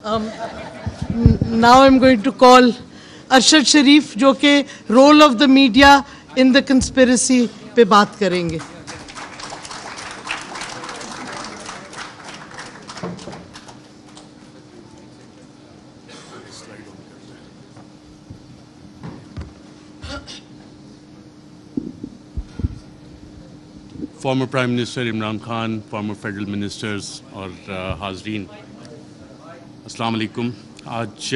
Now I'm going to call Arshad Sharif, جو کہ role of the media in the conspiracy پہ بات کریں گے. Former Prime Minister Imran Khan, former federal ministers اور حاضرین السلام علیکم. آج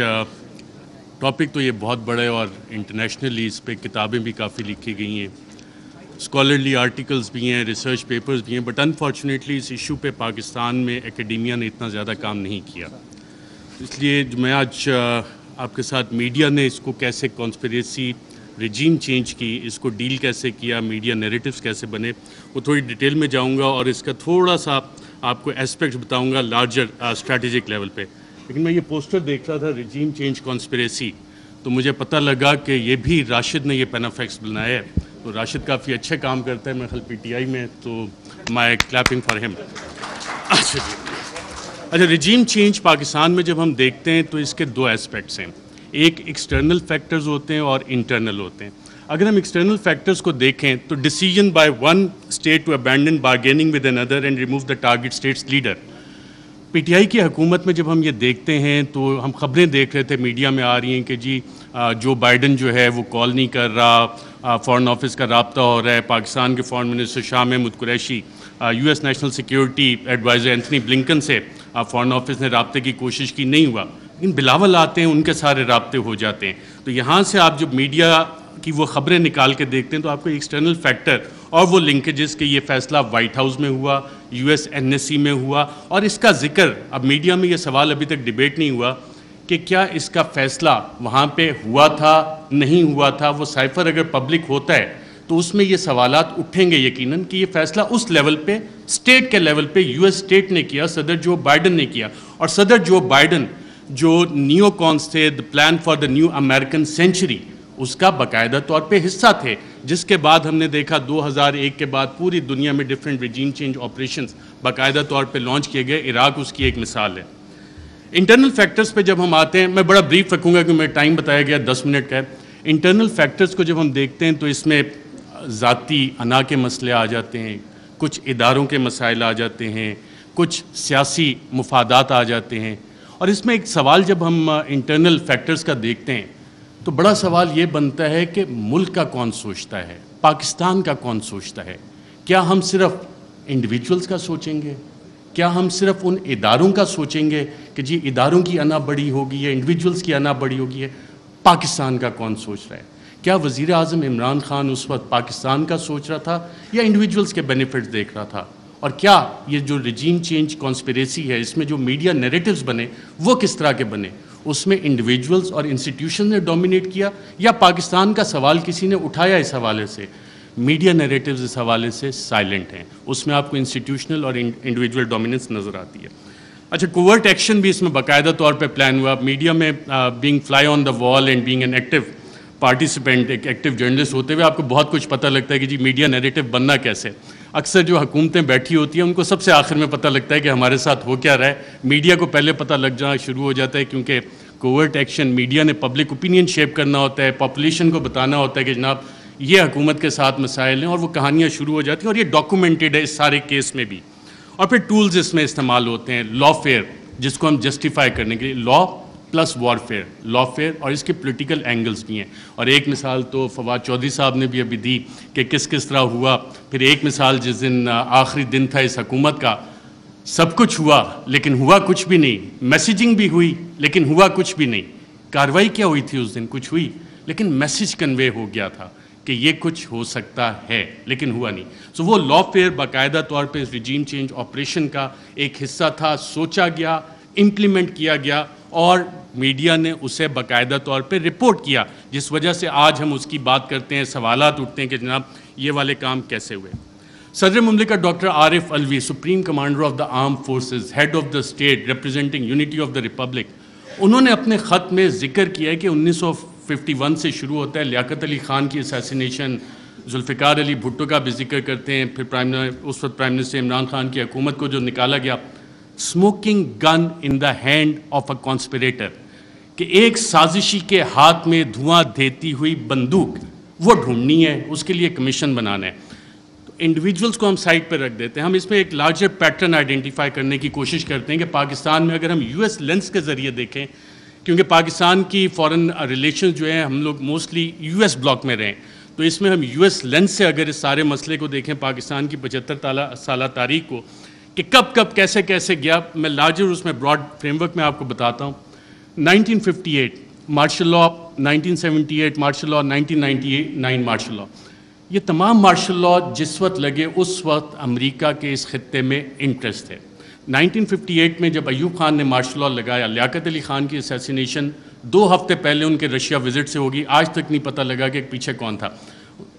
ٹاپک تو یہ بہت بڑا ہے اور انٹرنیشنلی اس پہ کتابیں بھی کافی لکھی گئی ہیں, اسکالرلی آرٹیکلز بھی ہیں, ریسرچ پیپرز بھی ہیں, بٹ انفارچونیٹلی اس ایشو پہ پاکستان میں اکیڈیمیا نے اتنا زیادہ کام نہیں کیا. اس لیے میں آج آپ کے ساتھ میڈیا نے اس کو کیسے کانسپریسی رجیم چینج کی, اس کو ڈیل کیسے کیا, میڈیا نیریٹیوز کیسے بنے, وہ تھوڑی ڈیٹیل میں جاؤں گا اور اس کا تھوڑا سا آپ کو اسپیکٹس بتاؤں گا لارجر اسٹریٹجک لیول پہ. لیکن میں یہ پوسٹر دیکھ رہا تھا رجیم چینج کانسپریسی, تو مجھے پتہ لگا کہ یہ بھی راشد نے یہ پینافیکس بنایا ہے. تو راشد کافی اچھے کام کرتا ہے میرے خیال PTI میں, تو مائی کلیپنگ فار ہم. اچھا, رجیم چینج پاکستان میں جب ہم دیکھتے ہیں تو اس کے دو اسپیکٹس ہیں, ایک ایکسٹرنل فیکٹرز ہوتے ہیں اور انٹرنل ہوتے ہیں. اگر ہم ایکسٹرنل فیکٹرز کو دیکھیں تو decision by one state to abandon bargaining with اندر and remove the target status leader. PTI کی حکومت میں جب ہم یہ دیکھتے ہیں تو ہم خبریں دیکھ رہے تھے, میڈیا میں آ رہی ہیں کہ جی جو بائیڈن جو ہے وہ کال نہیں کر رہا, فارن آفس کا رابطہ ہو رہا ہے, پاکستان کے foreign minister Shah Mahmood Qureshi, US national security adviser Anthony Blinken سے فارن آفس نے رابطے کی کوشش کی, نہیں ہوا. لیکن بلاول آتے ہیں, ان کے سارے رابطے ہو جاتے ہیں. تو یہاں سے آپ جب میڈیا کی وہ خبریں نکال کے دیکھتے ہیں تو آپ کو ایکسٹرنل فیکٹر اور وہ لنکیجز کہ یہ فیصلہ وائٹ ہاؤس میں ہوا, US NSC میں ہوا, اور اس کا ذکر اب میڈیا میں یہ سوال ابھی تک ڈیبیٹ نہیں ہوا کہ کیا اس کا فیصلہ وہاں پہ ہوا تھا نہیں ہوا تھا. وہ سائفر اگر پبلک ہوتا ہے تو اس میں یہ سوالات اٹھیں گے یقیناً کہ یہ فیصلہ اس لیول پہ اسٹیٹ کے لیول پہ US اسٹیٹ نے کیا, صدر جو بائیڈن نے کیا. اور صدر جو بائیڈن جو نیو کانس تھے, the plan for the new American century, اس کا باقاعدہ طور پہ حصہ تھے, جس کے بعد ہم نے دیکھا 2001 کے بعد پوری دنیا میں ڈفرینٹ رجیم چینج آپریشنز باقاعدہ طور پہ لانچ کیے گئے. عراق اس کی ایک مثال ہے. انٹرنل فیکٹرز پہ جب ہم آتے ہیں, میں بڑا بریف رکھوں گا کہ میں ٹائم بتایا گیا 10 منٹ کا ہے. انٹرنل فیکٹرز کو جب ہم دیکھتے ہیں تو اس میں ذاتی انا کے مسئلے آ جاتے ہیں, کچھ اداروں کے مسائل آ جاتے ہیں, کچھ سیاسی مفادات آ جاتے ہیں. اور اس میں ایک سوال جب ہم انٹرنل فیکٹرز کا دیکھتے ہیں تو بڑا سوال یہ بنتا ہے کہ ملک کا کون سوچتا ہے, پاکستان کا کون سوچتا ہے. کیا ہم صرف انڈیویجولز کا سوچیں گے, کیا ہم صرف ان اداروں کا سوچیں گے کہ جی اداروں کی انا بڑی ہوگی ہے, انڈیویجولز کی انا بڑی ہوگی ہے. پاکستان کا کون سوچ رہا ہے؟ کیا وزیر اعظم عمران خان اس وقت پاکستان کا سوچ رہا تھا یا انڈیویجولز کے بینیفٹس دیکھ رہا تھا؟ اور کیا یہ جو رجیم چینج کانسپریسی ہے اس میں جو میڈیا نیریٹیوز بنے وہ کس طرح کے بنے؟ اس میں انڈیویجولز اور انسٹیٹیوشن نے ڈومینیٹ کیا یا پاکستان کا سوال کسی نے اٹھایا اس حوالے سے؟ میڈیا نیریٹیوز اس حوالے سے سائلنٹ ہیں, اس میں آپ کو انسٹیٹیوشنل اور انڈیویجول ڈومیننس نظر آتی ہے. اچھا, کوورٹ ایکشن بھی اس میں باقاعدہ طور پہ پلان ہوا. میڈیا میں being fly on the wall and being an active participant, ایک ایکٹیو جرنلسٹ ہوتے ہوئے آپ کو بہت کچھ پتہ لگتا ہے کہ جی میڈیا نیریٹیو بننا کیسے. اکثر جو حکومتیں بیٹھی ہوتی ہیں ان کو سب سے آخر میں پتہ لگتا ہے کہ ہمارے ساتھ ہو کیا رہا ہے. میڈیا کو پہلے پتہ لگ جانا شروع ہو جاتا ہے, کیونکہ کوورٹ ایکشن میڈیا نے پبلک اوپینین شیپ کرنا ہوتا ہے, پاپولیشن کو بتانا ہوتا ہے کہ جناب یہ حکومت کے ساتھ مسائل ہیں, اور وہ کہانیاں شروع ہو جاتی ہیں. اور یہ ڈاکومنٹڈ ہے اس سارے کیس میں بھی. اور پھر ٹولز اس میں استعمال ہوتے ہیں, لا فیئر جس کو ہم جسٹیفائی کرنے کے لیے, لا پلس وارفیئر, لا فیئر, اور اس کے پولیٹیکل اینگلز بھی ہیں. اور ایک مثال تو فواد چودھری صاحب نے بھی ابھی دی کہ کس طرح ہوا. پھر ایک مثال جس دن آخری دن تھا اس حکومت کا, سب کچھ ہوا لیکن ہوا کچھ بھی نہیں, میسیجنگ بھی ہوئی لیکن ہوا کچھ بھی نہیں. کاروائی کیا ہوئی تھی اس دن؟ کچھ ہوئی, لیکن میسیج کنوے ہو گیا تھا کہ یہ کچھ ہو سکتا ہے لیکن ہوا نہیں. سو وہ لا فیئر باقاعدہ طور پہ اس رجیم چینج آپریشن کا ایک حصہ تھا, سوچا گیا, امپلیمنٹ کیا گیا, اور میڈیا نے اسے باقاعدہ طور پہ رپورٹ کیا, جس وجہ سے آج ہم اس کی بات کرتے ہیں, سوالات اٹھتے ہیں کہ جناب یہ والے کام کیسے ہوئے. صدر مملکت doctor Arif Alvi, supreme commander of the armed forces, head of the state representing unity of the republic, انہوں نے اپنے خط میں ذکر کیا ہے کہ 1951 سے شروع ہوتا ہے. لیاقت علی خان کی اسیسینیشن, ذوالفقار علی بھٹو کا بھی ذکر کرتے ہیں, پھر اس وقت پرائم منسٹر عمران خان کی حکومت کو جو نکالا گیا, smoking gun in the hand of a conspirator, کہ ایک سازشی کے ہاتھ میں دھواں دیتی ہوئی بندوق وہ ڈھونڈنی ہے, اس کے لیے کمیشن بنانا ہے. تو انڈیویجولس کو ہم سائڈ پہ رکھ دیتے ہیں, ہم اس میں ایک لارجر پیٹرن آئیڈینٹیفائی کرنے کی کوشش کرتے ہیں کہ پاکستان میں اگر ہم یو ایس لینس کے ذریعے دیکھیں, کیونکہ پاکستان کی فارن ریلیشنز جو ہیں ہم لوگ موسٹلی یو ایس بلاک میں رہیں, تو اس میں ہم یو ایس لینس سے اگر اس سارے مسئلے کو دیکھیں پاکستان کی 75 سالہ تاریخ کو کہ کب کب کیسے کیسے گیا, میں لارجر اس میں براڈ فریم ورک میں آپ کو بتاتا ہوں. 1958 martial law, 1978 martial law, 1999 martial law, یہ تمام مارشل لاء جس وقت لگے اس وقت امریکہ کے اس خطے میں انٹرسٹ تھے. 1958 میں جب ایوب خان نے مارشل لاء لگایا, لیاقت علی خان کی اسیسینیشن 2 ہفتے پہلے ان کے رشیا وزٹ سے ہوگی, آج تک نہیں پتہ لگا کہ پیچھے کون تھا.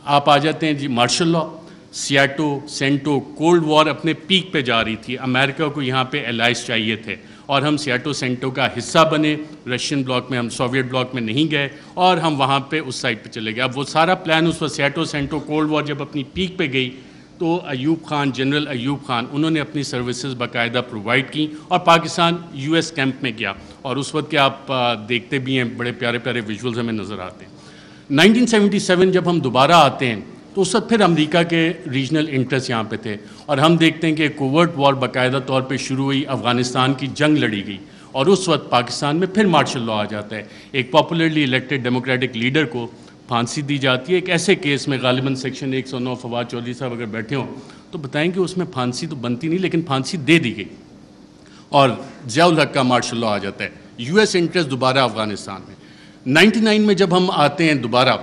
آپ آ جاتے ہیں جی martial law, SEATO, CENTO, cold war اپنے پیک پہ جا رہی تھی, امریکہ کو یہاں پہ الائز چاہیے تھے اور ہم سیاٹو سینٹو کا حصہ بنے, رشین بلاک میں, ہم سوویٹ بلاک میں نہیں گئے اور ہم وہاں پہ اس سائڈ پہ چلے گئے. اب وہ سارا پلان اس وقت سیاٹو سینٹو کولڈ وار جب اپنی پیک پہ گئی تو ایوب خان, جنرل ایوب خان, انہوں نے اپنی سروسز باقاعدہ پرووائڈ کی اور پاکستان یو ایس کیمپ میں گیا, اور اس وقت کے آپ دیکھتے بھی ہیں بڑے پیارے پیارے ویژولز ہمیں نظر آتے ہیں. 1977 جب ہم دوبارہ آتے ہیں تو اس وقت پھر امریکہ کے ریجنل انٹرسٹ یہاں پہ تھے, اور ہم دیکھتے ہیں کہ کوورٹ وار باقاعدہ طور پہ شروع ہوئی, افغانستان کی جنگ لڑی گئی, اور اس وقت پاکستان میں پھر مارشل لاء آ جاتا ہے. ایک پاپولرلی الیکٹڈ ڈیموکریٹک لیڈر کو پھانسی دی جاتی ہے ایک ایسے کیس میں, غالباً سیکشن 109, فواد چودھری صاحب اگر بیٹھے ہوں تو بتائیں کہ اس میں پھانسی تو بنتی نہیں, لیکن پھانسی دے دی گئی, اور ضیاء الحق کا مارشل لاء آ جاتا ہے. یو ایس انٹرسٹ دوبارہ افغانستان میں. 99 میں جب ہم آتے ہیں دوبارہ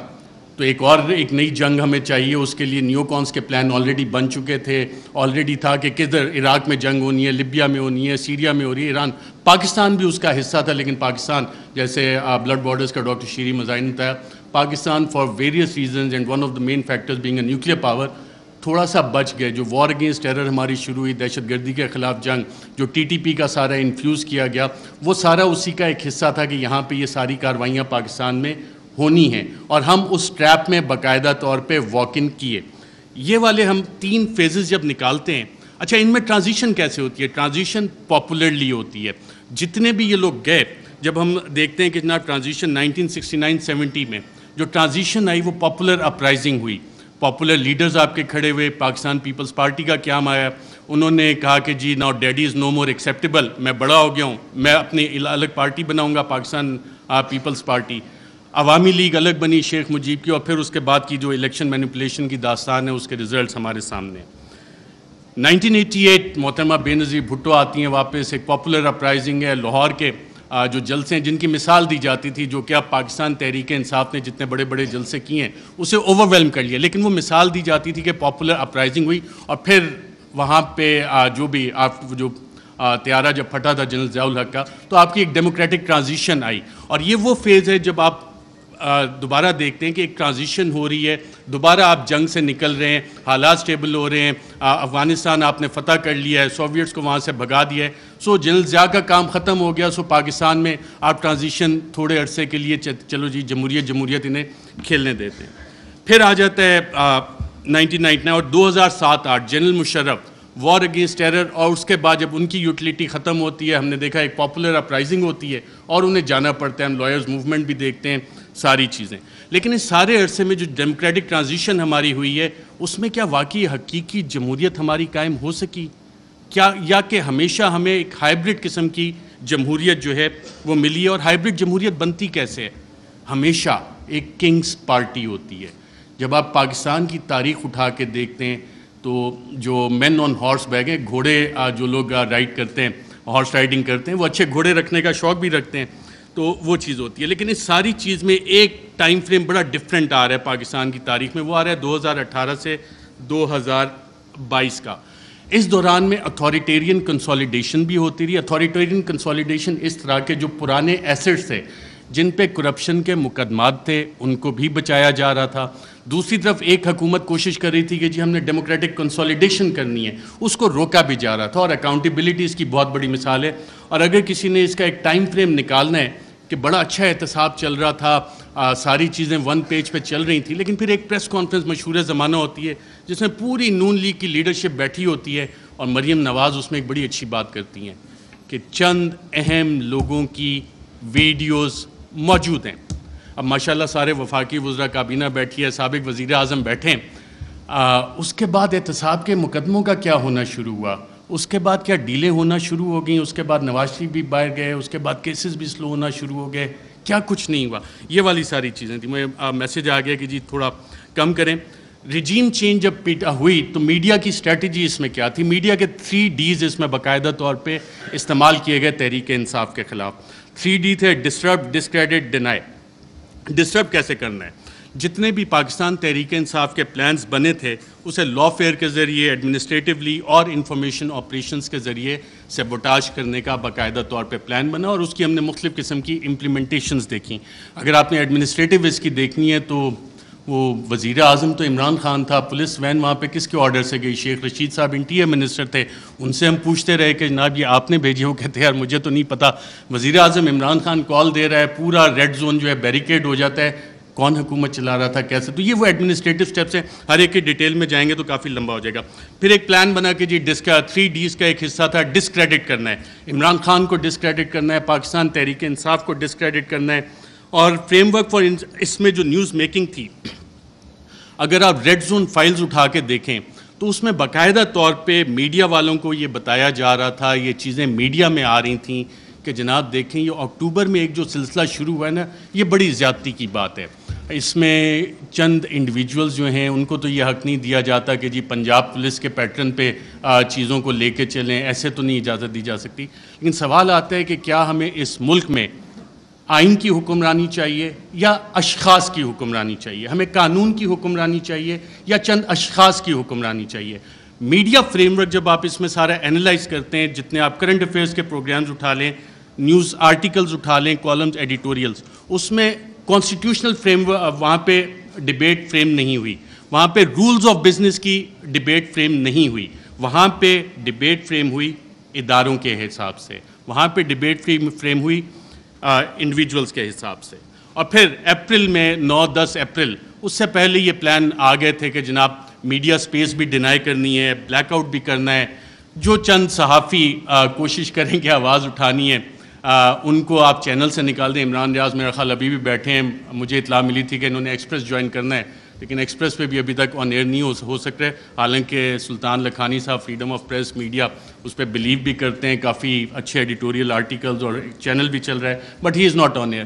تو ایک نئی جنگ ہمیں چاہیے, اس کے لیے نیو کونس کے پلان آلریڈی بن چکے تھے, آلریڈی تھا کہ کدھر عراق میں جنگ ہونی ہے, لیبیا میں ہونی ہے, سیریا میں ہو رہی ہے, ایران, پاکستان بھی اس کا حصہ تھا, لیکن پاکستان جیسے بلڈ بارڈرز کا ڈاکٹر شیری مزاحم نے بتایا, Pakistan for various reasons and one of the main factors being a nuclear power تھوڑا سا بچ گئے. جو وار اگینسٹ ٹیرر ہماری شروع ہوئی, دہشت گردی کے خلاف جنگ, جو ٹی ٹی پی کا سارا انفیوز کیا گیا, وہ سارا اسی کا ایک حصہ تھا کہ یہاں پہ یہ ساری کارروائیاں پاکستان میں ہونی ہیں, اور ہم اس ٹریپ میں باقاعدہ طور پہ واک ان کیے. یہ والے ہم 3 فیزز جب نکالتے ہیں, اچھا ان میں ٹرانزیشن کیسے ہوتی ہے؟ ٹرانزیشن پاپولرلی ہوتی ہے. جتنے بھی یہ لوگ گئے, جب ہم دیکھتے ہیں کہ جناب ٹرانزیشن 1969-70 میں جو ٹرانزیشن آئی وہ پاپولر اپرائزنگ ہوئی, پاپولر لیڈرز آپ کے کھڑے ہوئے, پاکستان پیپلز پارٹی کا قیام آیا, انہوں نے کہا کہ جی ناؤ ڈیڈی از نو مور ایکسیپٹیبل, میں بڑا ہو گیا ہوں, میں اپنی الگ پارٹی بناؤں گا, پاکستان پیپلز پارٹی. عوامی لیگ الگ بنی شیخ مجیب کی, اور پھر اس کے بعد کی جو الیکشن مینیپولیشن کی داستان ہے اس کے ریزلٹس ہمارے سامنے ہیں. 1988 محترمہ بے نظیر بھٹو آتی ہیں واپس, ایک پاپولر اپرائزنگ ہے. لاہور کے جو جلسے ہیں جن کی مثال دی جاتی تھی, جو کہ اب پاکستان تحریک انصاف نے جتنے بڑے بڑے جلسے کیے ہیں اسے اوور ویلم کر لیا, لیکن وہ مثال دی جاتی تھی کہ پاپولر اپرائزنگ ہوئی, اور پھر وہاں پہ جو بھی جو طیارہ جب پھٹا تھا جنرل ضیاء الحق کا, تو آپ کی ایک ڈیموکریٹک ٹرانزیشن آئی. اور یہ وہ فیز ہے جب آپ دوبارہ دیکھتے ہیں کہ ایک ٹرانزیشن ہو رہی ہے, دوبارہ آپ جنگ سے نکل رہے ہیں, حالات سٹیبل ہو رہے ہیں, افغانستان آپ نے فتح کر لیا ہے, سوویٹس کو وہاں سے بھگا دیا ہے, سو جنرل ضیاء کا کام ختم ہو گیا, سو پاکستان میں آپ ٹرانزیشن تھوڑے عرصے کے لیے چلو جی جمہوریت انہیں کھیلنے دیتے ہیں. پھر آ جاتا ہے 1999 اور 2007-8 general Musharraf, war against terror, اور اس کے بعد جب ان کی یوٹیلیٹی ختم ہوتی ہے, ہم نے دیکھا ایک پاپولر اپرائزنگ ہوتی ہے اور انہیں جانا پڑتا ہے, ہم لائرز موومنٹ بھی دیکھتے ہیں, ساری چیزیں. لیکن اس سارے عرصے میں جو ڈیموکریٹک ٹرانزیشن ہماری ہوئی ہے اس میں کیا واقعی حقیقی جمہوریت ہماری قائم ہو سکی کیا, یا کہ ہمیشہ ہمیں ایک ہائبرڈ قسم کی جمہوریت جو ہے وہ ملی ہے؟ اور ہائبرڈ جمہوریت بنتی کیسے ہے؟ ہمیشہ ایک کنگز پارٹی ہوتی ہے. جب آپ پاکستان کی تاریخ اٹھا کے دیکھتے ہیں تو جو مین آن ہارس بیک ہیں, گھوڑے جو لوگ رائڈ کرتے ہیں, ہارس رائڈنگ کرتے ہیں, وہ اچھے گھوڑے رکھنے کا شوق بھی رکھتے ہیں, تو وہ چیز ہوتی ہے. لیکن اس ساری چیز میں ایک ٹائم فریم بڑا ڈیفرنٹ آ رہا ہے پاکستان کی تاریخ میں, وہ آ رہا ہے 2018 سے 2022 کا. اس دوران میں اتھارٹیرین کنسالیڈیشن بھی ہوتی رہی. اتھارٹیرین کنسالیڈیشن اس طرح کے جو پرانے ایسٹس تھے جن پہ کرپشن کے مقدمات تھے ان کو بھی بچایا جا رہا تھا. دوسری طرف ایک حکومت کوشش کر رہی تھی کہ جی ہم نے ڈیموکریٹک کنسالیڈیشن کرنی ہے, اس کو روکا بھی جا رہا تھا, اور اکاؤنٹیبلٹی اس کی بہت بڑی مثال ہے. اور اگر کسی نے اس کا ایک ٹائم فریم نکالنا ہے کہ بڑا اچھا احتساب چل رہا تھا, ساری چیزیں 1 پیج پہ چل رہی تھیں, لیکن پھر ایک پریس کانفرنس مشہور زمانہ ہوتی ہے جس میں پوری نون لیگ کی لیڈرشپ بیٹھی ہوتی ہے, اور مریم نواز اس میں ایک بڑی اچھی بات کرتی ہیں کہ چند اہم لوگوں کی ویڈیوز موجود ہیں. اب ماشاءاللہ سارے وفاقی وزراء کابینہ بیٹھی ہے, سابق وزیر اعظم بیٹھے ہیں. اس کے بعد احتساب کے مقدموں کا کیا ہونا شروع ہوا, اس کے بعد کیا ڈیلیں ہونا شروع ہو گئیں, اس کے بعد نواز شریف بھی باہر گئے, اس کے بعد کیسز بھی سلو ہونا شروع ہو گئے, کیا کچھ نہیں ہوا. یہ والی ساری چیزیں تھیں. مجھے میسیج آ گیا کہ جی تھوڑا کم کریں. رجیم چینج جب پیٹا ہوئی تو میڈیا کی اسٹریٹجی اس میں کیا تھی؟ میڈیا کے 3 Ds اس میں باقاعدہ طور پہ استعمال کیے گئے تحریک انصاف کے خلاف. 3 D تھے: ڈسٹرب, ڈسکریڈٹ, ڈینائی. ڈسٹرب کیسے کرنا ہے؟ جتنے بھی پاکستان تحریک انصاف کے پلانز بنے تھے اسے لا فیئر کے ذریعے, ایڈمنسٹریٹولی اور انفارمیشن آپریشنز کے ذریعے سیبوٹاج کرنے کا باقاعدہ طور پہ پلان بنا, اور اس کی ہم نے مختلف قسم کی امپلیمنٹیشنز دیکھیں. اگر آپ نے ایڈمنسٹریٹو اس کی دیکھنی ہے تو وہ وزیر اعظم تو عمران خان تھا, پولیس وین وہاں پہ کس کے آرڈر سے گئی؟ شیخ رشید صاحب انٹیریئر منسٹر تھے, ان سے ہم پوچھتے رہے کہ جناب یہ آپ نے بھیجی؟ وہ کہتے ہیں یار مجھے تو نہیں پتہ. وزیر اعظم عمران خان کال دے رہا ہے, پورا ریڈ زون جو ہے بیریکیڈ ہو جاتا ہے, کون حکومت چلا رہا تھا, کیسے؟ تو یہ وہ ایڈمنسٹریٹو سٹیپس ہیں. ہر ایک کی ڈیٹیل میں جائیں گے تو کافی لمبا ہو جائے گا. پھر ایک پلان بنا کہ جی 3 Ds کا ایک حصہ تھا ڈسکریڈٹ کرنا ہے, عمران خان کو ڈسکریڈٹ کرنا ہے, پاکستان تحریک انصاف کو ڈسکریڈٹ کرنا ہے. اور فریم ورک فار اس میں جو نیوز میکنگ تھی, اگر آپ ریڈ زون فائلز اٹھا کے دیکھیں تو اس میں باقاعدہ طور پہ میڈیا والوں کو یہ بتایا جا رہا تھا, یہ چیزیں میڈیا میں آ رہی تھیں کہ جناب دیکھیں یہ اکتوبر میں ایک جو سلسلہ شروع ہوا ہے نا, یہ بڑی زیادتی کی بات ہے. اس میں چند انڈیویجولز جو ہیں ان کو تو یہ حق نہیں دیا جاتا کہ جی پنجاب پولیس کے پیٹرن پہ چیزوں کو لے کے چلیں, ایسے تو نہیں اجازت دی جا سکتی. لیکن سوال آتا ہے کہ کیا ہمیں اس ملک میں آئین کی حکمرانی چاہیے یا اشخاص کی حکمرانی چاہیے؟ ہمیں قانون کی حکمرانی چاہیے یا چند اشخاص کی حکمرانی چاہیے؟ میڈیا فریم ورک جب آپ اس میں سارا اینالائز کرتے ہیں, جتنے آپ کرنٹ افیئرس کے پروگرامز اٹھا لیں, نیوز آرٹیکلز اٹھا لیں, کالمز, ایڈیٹوریلز, اس میں کانسٹیٹیوشنل فریم ورک وہاں پہ ڈیبیٹ فریم نہیں ہوئی, وہاں پہ رولز آف بزنس کی ڈیبیٹ فریم نہیں ہوئی, وہاں پہ ڈیبیٹ فریم ہوئی اداروں کے حساب سے, وہاں پہ ڈیبیٹ فریم ہوئی انڈیویجولز کے حساب سے. اور پھر اپریل میں 9-10 اپریل, اس سے پہلے یہ پلان آ گئے تھے کہ جناب میڈیا سپیس بھی ڈینائی کرنی ہے, بلیک آؤٹ بھی کرنا ہے. جو چند صحافی کوشش کریں کہ آواز اٹھانی ہے ان کو آپ چینل سے نکال دیں. عمران ریاض میرا خیال ابھی بھی بیٹھے ہیں, مجھے اطلاع ملی تھی کہ انہوں نے ایکسپریس جوائن کرنا ہے, لیکن ایکسپریس پہ بھی ابھی تک آن ایئر نہیں ہو سکتا ہے. حالانکہ سلطان لکھانی صاحب فریڈم آف پریس میڈیا اس پہ بلیو بھی کرتے ہیں, کافی اچھے ایڈیٹوریل آرٹیکلز اور چینل بھی چل رہا ہے, but he is not on air.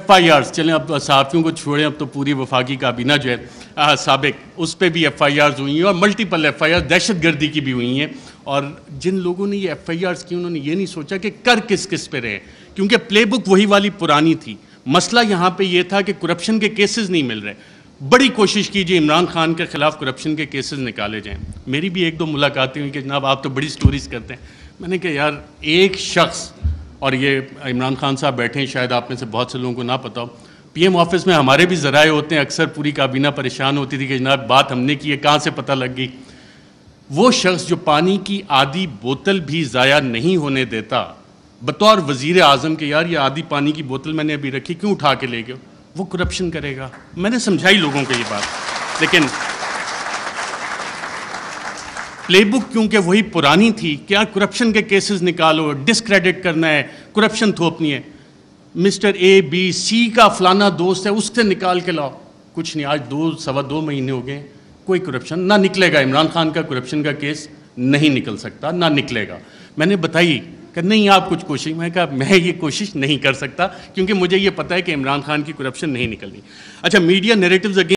FIRs چلیں, اب صحافیوں کو چھوڑیں, اب تو پوری وفاقی کابینہ جو ہے سابق, اس پہ بھی FIRs ہوئی ہیں, اور ملٹیپل FIRs دہشت گردی کی بھی ہوئی ہیں. اور جن لوگوں نے یہ FIRs کی انہوں نے یہ نہیں سوچا کہ کر کس پہ رہے, کیونکہ پلے بک وہی والی پرانی تھی. مسئلہ یہاں پہ یہ تھا کہ کرپشن کے کیسز نہیں مل رہے. بڑی کوشش کیجیے عمران خان کے خلاف کرپشن کے کیسز نکالے جائیں. میری بھی 1-2 ملاقاتیں ہوئی کہ جناب آپ تو بڑی سٹوریز کرتے ہیں. میں نے کہا یار ایک شخص, اور یہ عمران خان صاحب بیٹھے ہیں, شاید آپ میں سے بہت سے لوگوں کو نہ پتہ ہو, PM آفس میں ہمارے بھی ذرائع ہوتے ہیں, اکثر پوری کابینہ پریشان ہوتی تھی کہ جناب بات ہم نے کی ہے, کہاں سے پتہ لگ گئی. وہ شخص جو پانی کی آدھی بوتل بھی ضائع نہیں ہونے دیتا بطور وزیر اعظم کہ یار یہ آدھی پانی کی بوتل میں نے ابھی رکھی, کیوں اٹھا کے لے گئے, وہ کرپشن کرے گا. میں نے سمجھائی لوگوں کو یہ بات, لیکن پلے بک کیونکہ وہی پرانی تھی, کیا کرپشن کے کیسز نکالو, ڈسکریڈٹ کرنا ہے, کرپشن تھوپنی ہے. مسٹر ABC کا فلانا دوست ہے, اس سے نکال کے لاؤ. کچھ نہیں, آج 2-2.25 مہینے ہو گئے, کوئی کرپشن نہ نکلے گا. عمران خان کا کرپشن کا کیس نہیں نکل سکتا, نہ نکلے گا. میں نے بتائی کہ نہیں آپ کچھ کوشش, میں نے کہا میں یہ کوشش نہیں کر سکتا کیونکہ مجھے یہ پتہ ہے کہ عمران خان کی کرپشن نہیں نکلنی. اچھا, میڈیا نیریٹیوز اگین